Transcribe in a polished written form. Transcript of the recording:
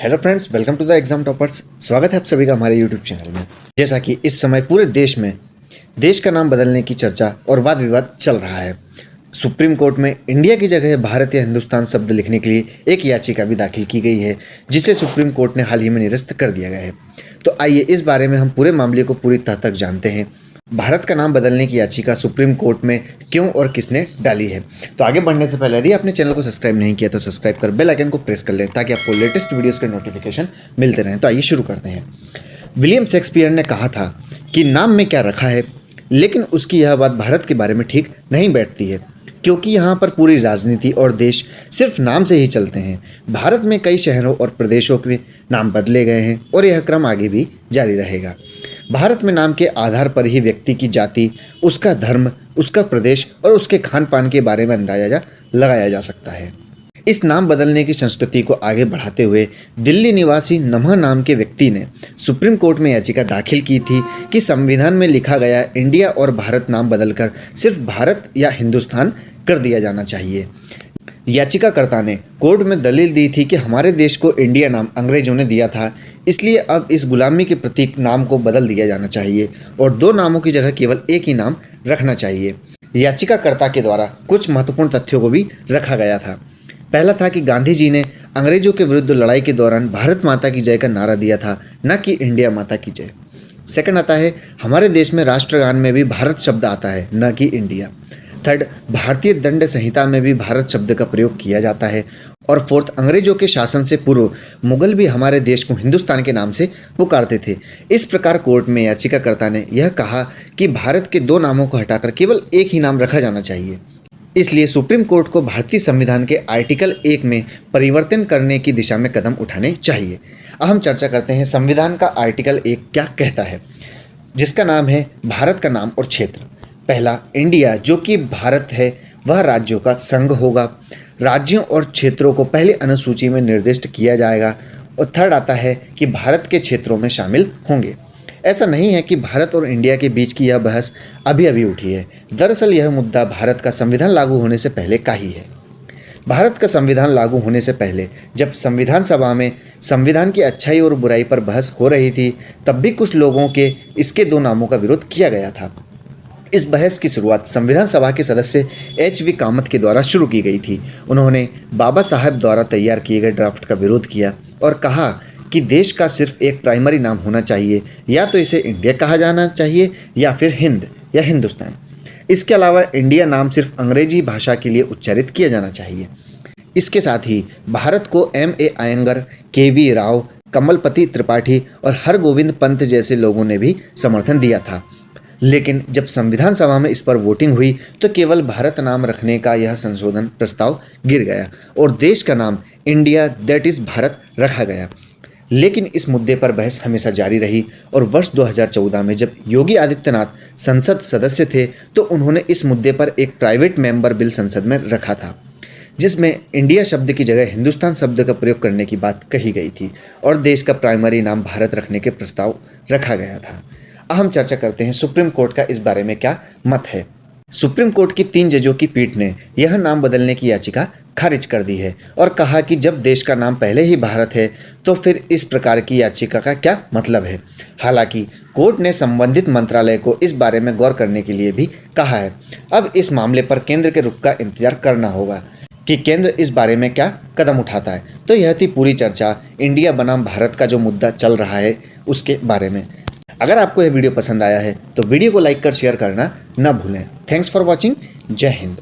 Hello friends, welcome to the exam toppers. स्वागत है आप सभी का हमारे यूट्यूब चैनल में। जैसा कि इस समय पूरे देश में देश का नाम बदलने की चर्चा और वाद विवाद चल रहा है। सुप्रीम कोर्ट में इंडिया की जगह भारत या हिंदुस्तान शब्द लिखने के लिए एक याचिका भी दाखिल की गई है, जिसे सुप्रीम कोर्ट ने हाल ही में निरस्त कर दिया गया है। तो आइए इस बारे में हम पूरे मामले को पूरी तह तक जानते हैं। भारत का नाम बदलने की याचिका सुप्रीम कोर्ट में क्यों और किसने डाली है। तो आगे बढ़ने से पहले यदि आपने चैनल को सब्सक्राइब नहीं किया तो सब्सक्राइब कर बेल आइकन को प्रेस कर लें ताकि आपको लेटेस्ट वीडियोस के नोटिफिकेशन मिलते रहें। तो आइए शुरू करते हैं। विलियम शेक्सपियर ने कहा था कि नाम में क्या रखा है, लेकिन उसकी यह बात भारत के बारे में ठीक नहीं बैठती है, क्योंकि यहाँ पर पूरी राजनीति और देश सिर्फ नाम से ही चलते हैं। भारत में कई शहरों और प्रदेशों के नाम बदले गए हैं और यह क्रम आगे भी जारी रहेगा। भारत में नाम के आधार पर ही व्यक्ति की जाति, उसका धर्म, उसका प्रदेश और उसके खान पान के बारे में अंदाजा लगाया जा सकता है। इस नाम बदलने की संस्कृति को आगे बढ़ाते हुए दिल्ली निवासी नमः नाम के व्यक्ति ने सुप्रीम कोर्ट में याचिका दाखिल की थी कि संविधान में लिखा गया इंडिया और भारत नाम बदलकर सिर्फ भारत या हिंदुस्तान कर दिया जाना चाहिए। याचिकाकर्ता ने कोर्ट में दलील दी थी कि हमारे देश को इंडिया नाम अंग्रेजों ने दिया था, इसलिए अब इस गुलामी के प्रतीक नाम को बदल दिया जाना चाहिए और दो नामों की जगह केवल एक ही नाम रखना चाहिए। याचिकाकर्ता के द्वारा कुछ महत्वपूर्ण तथ्यों को भी रखा गया था। पहला था कि गांधी जी ने अंग्रेजों के विरुद्ध लड़ाई के दौरान भारत माता की जय का नारा दिया था, न कि इंडिया माता की जय। सेकंड आता है, हमारे देश में राष्ट्रगान में भी भारत शब्द आता है, न कि इंडिया। थर्ड, भारतीय दंड संहिता में भी भारत शब्द का प्रयोग किया जाता है। और फोर्थ, अंग्रेजों के शासन से पूर्व मुगल भी हमारे देश को हिंदुस्तान के नाम से पुकारते थे। इस प्रकार कोर्ट में याचिकाकर्ता ने यह कहा कि भारत के दो नामों को हटाकर केवल एक ही नाम रखा जाना चाहिए। इसलिए सुप्रीम कोर्ट को भारतीय संविधान के आर्टिकल 1 में परिवर्तन करने की दिशा में कदम उठाने चाहिए। अब हम चर्चा करते हैं संविधान का आर्टिकल 1 क्या कहता है, जिसका नाम है भारत का नाम और क्षेत्र। पहला, इंडिया जो कि भारत है वह राज्यों का संघ होगा। राज्यों और क्षेत्रों को पहले अनुसूची में निर्दिष्ट किया जाएगा। और थर्ड आता है कि भारत के क्षेत्रों में शामिल होंगे। ऐसा नहीं है कि भारत और इंडिया के बीच की यह बहस अभी अभी उठी है। दरअसल यह मुद्दा भारत का संविधान लागू होने से पहले का ही है। भारत का संविधान लागू होने से पहले जब संविधान सभा में संविधान की अच्छाई और बुराई पर बहस हो रही थी, तब भी कुछ लोगों के इसके दो नामों का विरोध किया गया था। इस बहस की शुरुआत संविधान सभा के सदस्य एच.वी. कामत के द्वारा शुरू की गई थी। उन्होंने बाबा साहब द्वारा तैयार किए गए ड्राफ्ट का विरोध किया और कहा कि देश का सिर्फ एक प्राइमरी नाम होना चाहिए, या तो इसे इंडिया कहा जाना चाहिए या फिर हिंद या हिंदुस्तान। इसके अलावा इंडिया नाम सिर्फ अंग्रेजी भाषा के लिए उच्चारित किया जाना चाहिए। इसके साथ ही भारत को M.A. अयंगर, K.V. राव, कमलपति त्रिपाठी और हरगोविंद पंत जैसे लोगों ने भी समर्थन दिया था। लेकिन जब संविधान सभा में इस पर वोटिंग हुई तो केवल भारत नाम रखने का यह संशोधन प्रस्ताव गिर गया और देश का नाम इंडिया दैट इज भारत रखा गया। लेकिन इस मुद्दे पर बहस हमेशा जारी रही और वर्ष 2014 में जब योगी आदित्यनाथ संसद सदस्य थे तो उन्होंने इस मुद्दे पर एक प्राइवेट मेंबर बिल संसद में रखा था, जिसमें इंडिया शब्द की जगह हिंदुस्तान शब्द का प्रयोग करने की बात कही गई थी और देश का प्राइमरी नाम भारत रखने के प्रस्ताव रखा गया था। अब हम चर्चा करते हैं सुप्रीम कोर्ट का इस बारे में क्या मत है। सुप्रीम कोर्ट की 3 जजों की पीठ ने यह नाम बदलने की याचिका खारिज कर दी है और कहा कि जब देश का नाम पहले ही भारत है तो फिर इस प्रकार की याचिका का क्या मतलब है। हालांकि कोर्ट ने संबंधित मंत्रालय को इस बारे में गौर करने के लिए भी कहा है। अब इस मामले पर केंद्र के रुख का इंतजार करना होगा कि केंद्र इस बारे में क्या कदम उठाता है। तो यह थी पूरी चर्चा इंडिया बनाम भारत का जो मुद्दा चल रहा है उसके बारे में। अगर आपको यह वीडियो पसंद आया है तो वीडियो को लाइक कर शेयर करना न भूलें। Thanks for watching. जय हिंद।